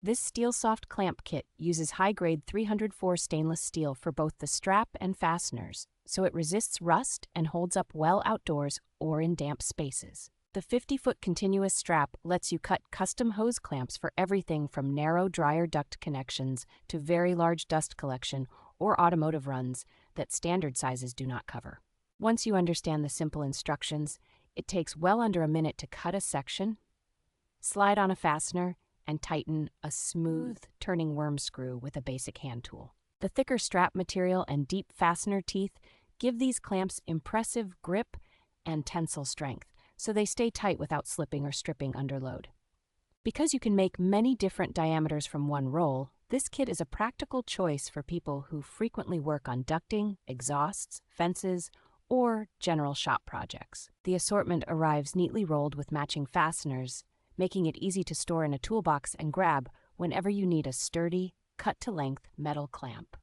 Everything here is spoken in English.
This Steelsoft clamp kit uses high-grade 304 stainless steel for both the strap and fasteners, so it resists rust and holds up well outdoors or in damp spaces. The 50-foot continuous strap lets you cut custom hose clamps for everything from narrow dryer duct connections to very large dust collection or automotive runs that standard sizes do not cover. Once you understand the simple instructions, it takes well under a minute to cut a section, slide on a fastener, and tighten a smooth, turning worm screw with a basic hand tool. The thicker strap material and deep fastener teeth give these clamps impressive grip and tensile strength, so they stay tight without slipping or stripping under load. Because you can make many different diameters from one roll, this kit is a practical choice for people who frequently work on ducting, exhausts, fences, or general shop projects. The assortment arrives neatly rolled with matching fasteners, making it easy to store in a toolbox and grab whenever you need a sturdy, cut-to-length metal clamp.